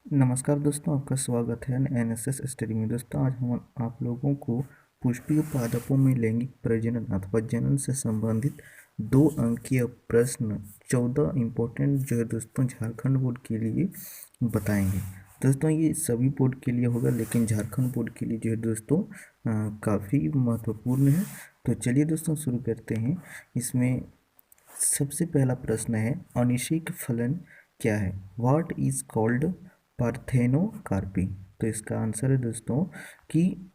नमस्कार दोस्तों, आपका स्वागत है एनएसएस स्टडी में। दोस्तों, आज हम आप लोगों को पुष्पीय पादपों में लैंगिक प्रजनन अथवा जनन से संबंधित 2 अंकीय प्रश्न 14 इम्पोर्टेंट जो है दोस्तों झारखंड बोर्ड के लिए बताएंगे। दोस्तों, ये सभी बोर्ड के लिए होगा, लेकिन झारखंड बोर्ड के लिए जो है दोस्तों काफ़ी महत्वपूर्ण है। तो चलिए दोस्तों शुरू करते हैं। इसमें सबसे पहला प्रश्न है, अनिषेक फलन क्या है? What is called parthenocarpy. तो इसका आंसर है दोस्तों कि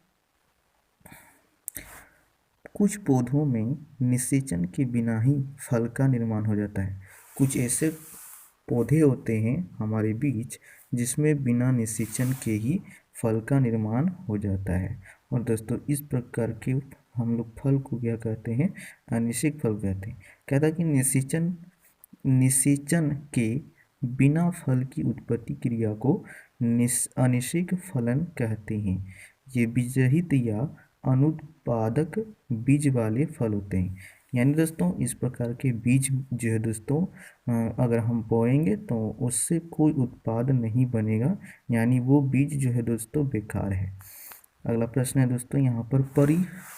कुछ पौधों में निषेचन के बिना ही फल का निर्माण हो जाता है। कुछ ऐसे पौधे होते हैं हमारे बीच जिसमें बिना निषेचन के ही फल का निर्माण हो जाता है। और दोस्तों, इस प्रकार के हम लोग फल को क्या कहते हैं? अनिषेक फल कहते हैं। कहता है कि निषेचन के बिना फल की उत्पत्ति क्रिया को अनिषेक फलन कहते हैं। ये बीजरहित या अनुत्पादक बीज वाले फल होते हैं। यानी दोस्तों, इस प्रकार के बीज जो है दोस्तों अगर हम बोएंगे तो उससे कोई उत्पाद नहीं बनेगा, यानी वो बीज जो है दोस्तों बेकार है। अगला प्रश्न है दोस्तों यहाँ पर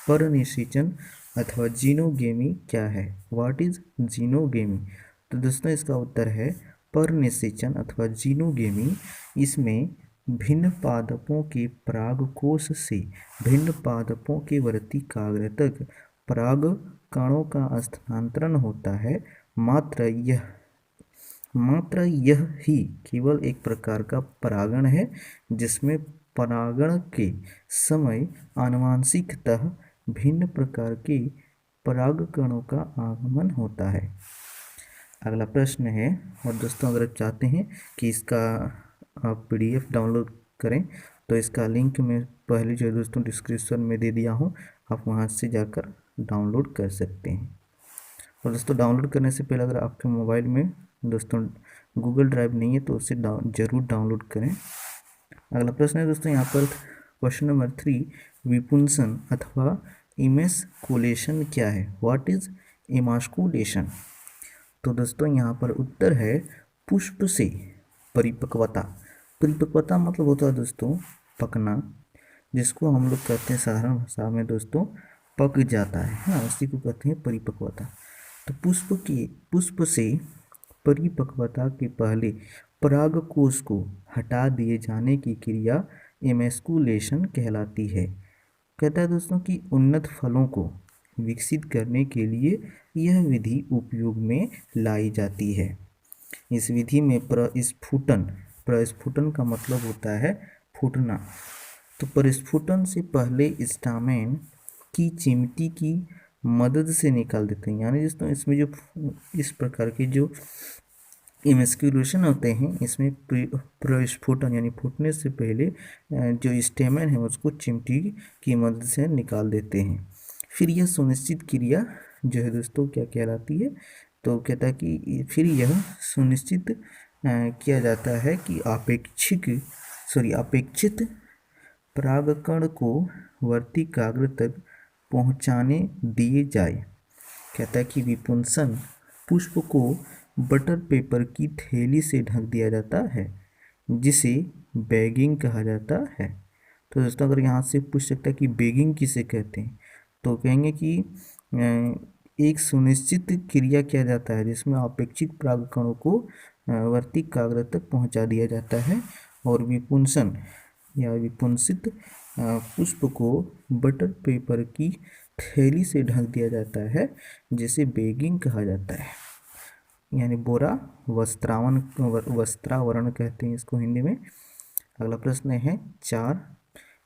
परनिषेचन अथवा जीनोगेमी क्या है? What is xenogamy? तो दोस्तों, इसका उत्तर है परनिषेचन अथवा जीनोगेमी। इसमें भिन्न पादपों के परागकोश से भिन्न पादपों के वर्तिकाग्र तक पराग कणों का स्थानांतरण होता है। मात्र यह ही केवल एक प्रकार का परागण है, जिसमें परागण के समय आनुवंशिकतः भिन्न प्रकार के परागकणों का आगमन होता है। अगला प्रश्न है, और दोस्तों अगर आप चाहते हैं कि इसका आप PDF डाउनलोड करें तो इसका लिंक मैं पहले जो है दोस्तों डिस्क्रिप्शन में दे दिया हूँ, आप वहाँ से जाकर डाउनलोड कर सकते हैं। और दोस्तों, डाउनलोड करने से पहले अगर आपके मोबाइल में दोस्तों गूगल ड्राइव नहीं है तो उसे जरूर डाउनलोड करें। अगला प्रश्न है दोस्तों यहाँ पर क्वेश्चन नंबर 3, विपुंसन अथवा इमेस्कुलेशन क्या है? What is emasculation? तो दोस्तों यहाँ पर उत्तर है पुष्प से परिपक्वता। परिपक्वता मतलब होता है दोस्तों पकना, जिसको हम लोग कहते हैं साधारण भाषा में दोस्तों पक जाता है, हाँ, उसी को कहते हैं परिपक्वता। तो पुष्प से परिपक्वता के पहले परागकोश को हटा दिए जाने की क्रिया इमेस्कुलेशन कहलाती है। कहता है दोस्तों कि उन्नत फलों को विकसित करने के लिए यह विधि उपयोग में लाई जाती है। इस विधि में प्रस्फुटन का मतलब होता है फूटना। तो प्रस्फुटन से पहले स्टामेन की चिमटी की मदद से निकाल देते हैं। यानी दोस्तों इसमें जो इस प्रकार के जो इमेस्कुलेशन होते हैं, इसमें प्रस्फुटन यानी फूटने से पहले जो स्टेमन है उसको चिमटी की मदद से निकाल देते हैं। फिर यह सुनिश्चित क्रिया जो है दोस्तों क्या कहलाती है? तो कहता है कि फिर यह सुनिश्चित किया जाता है कि अपेक्षित परागकण को वर्तिकाग्र तक पहुंचाने दिए जाए। कहता है कि विपुंसन पुष्प को बटर पेपर की थैली से ढक दिया जाता है, जिसे बैगिंग कहा जाता है। तो दोस्तों अगर यहाँ से पूछ सकता है कि बैगिंग किसे कहते हैं, तो कहेंगे कि एक सुनिश्चित क्रिया किया जाता है जिसमें अपेक्षित परागकणों को वर्तिकाग्र तक पहुँचा दिया जाता है। और विपुंसन या विपुंसित पुष्प को बटर पेपर की थैली से ढक दिया जाता है, जिसे बैगिंग कहा जाता है, यानी बोरा वस्त्रावरण कहते हैं इसको हिंदी में। अगला प्रश्न है 4,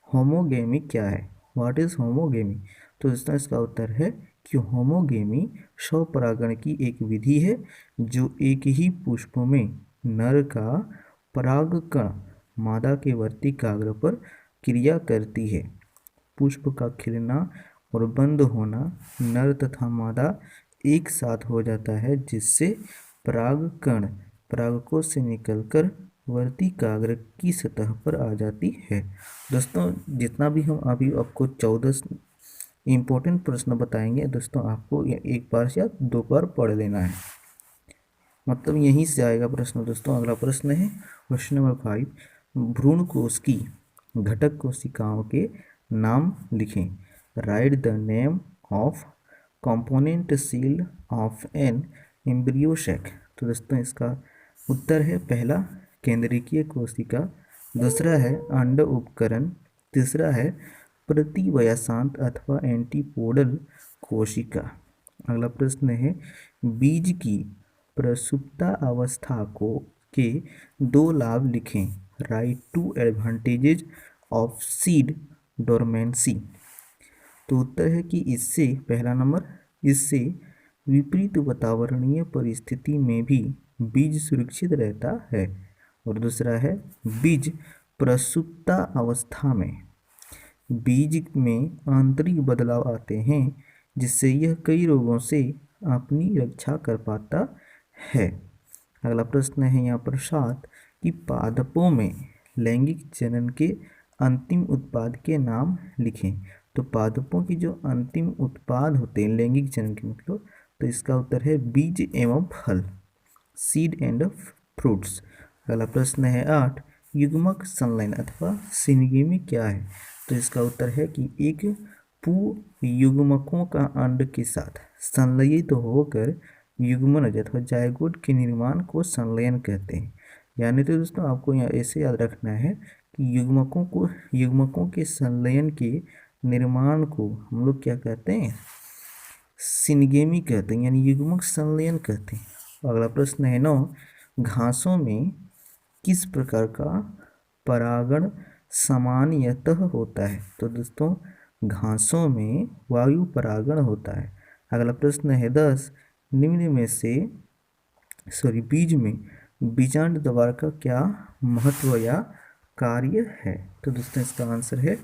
होमोगेमी क्या है? What is homogamy? तो दोस्तों इसका उत्तर है कि होमोगेमी स्वपरागण की एक विधि है जो एक ही पुष्प में नर का परागकण मादा के वर्तिकाग्र पर क्रिया करती है। पुष्प का खिलना और बंद होना नर तथा मादा एक साथ हो जाता है, जिससे परागकण परागकोश से निकलकर वर्तिकाग्र की सतह पर आ जाती है। दोस्तों, जितना भी हम अभी आपको 14 इम्पोर्टेंट प्रश्न बताएंगे दोस्तों, आपको एक बार या 2 बार पढ़ लेना है, मतलब यहीं से आएगा प्रश्न। दोस्तों अगला प्रश्न है क्वेश्चन नंबर 5, भ्रूण कोश की घटक कोशिकाओं के नाम लिखें। Write the name of component cell of an embryo sac. तो दोस्तों इसका उत्तर है पहला केंद्रीय कोशिका, दूसरा है अंड उपकरण, तीसरा है प्रतिवयसांत अथवा एंटीपोडल कोशिका। अगला प्रश्न है बीज की प्रसुप्ता अवस्था को के दो लाभ लिखें। Write two advantages of seed dormancy. तो उत्तर है कि इससे पहला नंबर, इससे विपरीत वातावरणीय परिस्थिति में भी बीज सुरक्षित रहता है, और दूसरा है बीज प्रसुप्ता अवस्था में बीज में आंतरिक बदलाव आते हैं जिससे यह कई रोगों से अपनी रक्षा कर पाता है। अगला प्रश्न है यहाँ पर 7 कि पादपों में लैंगिक जनन के अंतिम उत्पाद के नाम लिखें। तो पादपों की जो अंतिम उत्पाद होते हैं लैंगिक जनन के मतलब, तो इसका उत्तर है बीज एवं फल, सीड एंड फ्रूट्स। अगला प्रश्न है 8 युग्मक संलयन अथवा सिनगेमी क्या है। तो इसका उत्तर है कि एक युग्मकों का अंड के साथ संलयित होकर युग्मनज अथवा जायगोट के निर्माण को संलयन कहते हैं। यानी तो दोस्तों आपको यहाँ ऐसे याद रखना है कि युग्मकों के संलयन के निर्माण को हम लोग क्या कहते हैं, सिनगेमी कहते हैं, यानी युग्मक संलयन कहते हैं। अगला प्रश्न है 9 घासों में किस प्रकार का परागण सामान्यतः होता है। तो दोस्तों घासों में वायु परागण होता है। अगला प्रश्न है 10 निम्न में से बीज में बीजांड द्वार का क्या महत्व या कार्य है। तो दोस्तों इसका आंसर है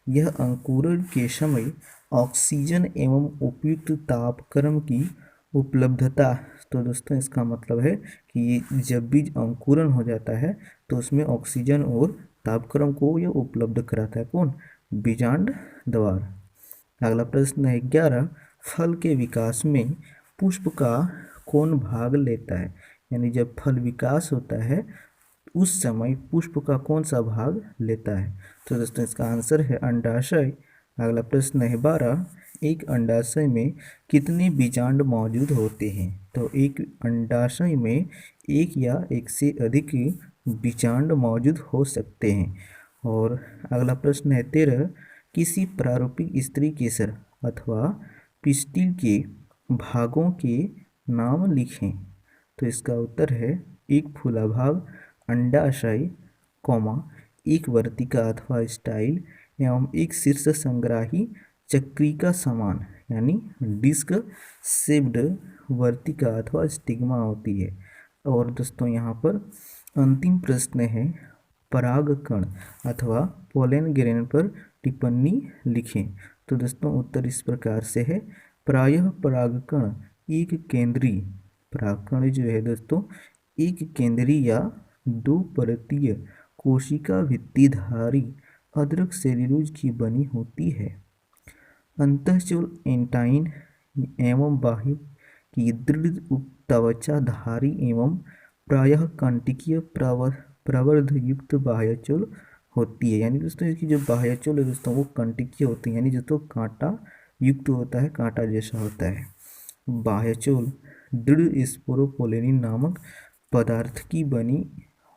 यह अंकुरण के समय ऑक्सीजन एवं उपयुक्त तापक्रम की उपलब्धता। तो दोस्तों इसका मतलब है कि जब बीज अंकुरण हो जाता है तो उसमें ऑक्सीजन और तापक्रम को यह उपलब्ध कराता है कौन, बीजांड द्वार। अगला प्रश्न है 11 फल के विकास में पुष्प का कौन भाग लेता है। यानी जब फल विकास होता है उस समय पुष्प का कौन सा भाग लेता है। तो दोस्तों इसका आंसर है अंडाशय। अगला प्रश्न है 12 एक अंडाशय में कितने बीजांड मौजूद होते हैं। तो एक अंडाशय में एक या एक से अधिक बीजांड मौजूद हो सकते हैं। और अगला प्रश्न है 13 किसी प्रारूपिक स्त्री केसर अथवा पिस्टिल के भागों के नाम लिखें। तो इसका उत्तर है एक फूला भाग, अंडाशय, एक वर्तिका अथवा स्टाइल एवं एक शीर्ष संग्राही चक्रिका समान यानी डिस्क शेप्ड वर्तिका अथवा स्टिग्मा होती है। और दोस्तों यहाँ पर अंतिम प्रश्न है परागकण अथवा पोलन ग्रेन पर टिप्पणी लिखें। तो दोस्तों उत्तर इस प्रकार से है प्रायः परागकण एक केंद्रीय परागकण जो है दोस्तों एक केंद्रीय या दो परतीय कोशिका भित्तिधारी अद्रक सेल्यूलोज की बनी होती है। अंतःचूल एंटाइन एवं बाह्य की दृढ़ त्वचाधारी एवं प्रायः कांटिकीय प्रवर्ध युक्त बाह्यचूल होती है। यानी दोस्तों इसकी जो बाह्यचूल है दोस्तों वो कांटिकीय होती है, यानी जो तो कांटा युक्त होता है, कांटा जैसा होता है। बाह्यचूल दृढ़ स्पोरोपोलेनिन नामक पदार्थ की बनी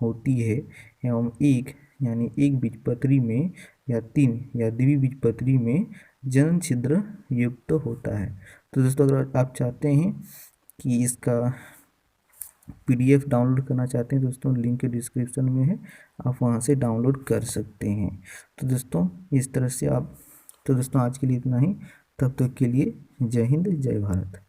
होती है एवं एक बीजपत्री में या 3 या द्विबीजपत्री में जनन छिद्र युक्त होता है। तो दोस्तों अगर आप चाहते हैं कि इसका PDF डाउनलोड करना चाहते हैं दोस्तों लिंक डिस्क्रिप्शन में है, आप वहां से डाउनलोड कर सकते हैं। तो दोस्तों इस तरह से आप, तो दोस्तों आज के लिए इतना ही, तब तक के लिए जय हिंद जय भारत।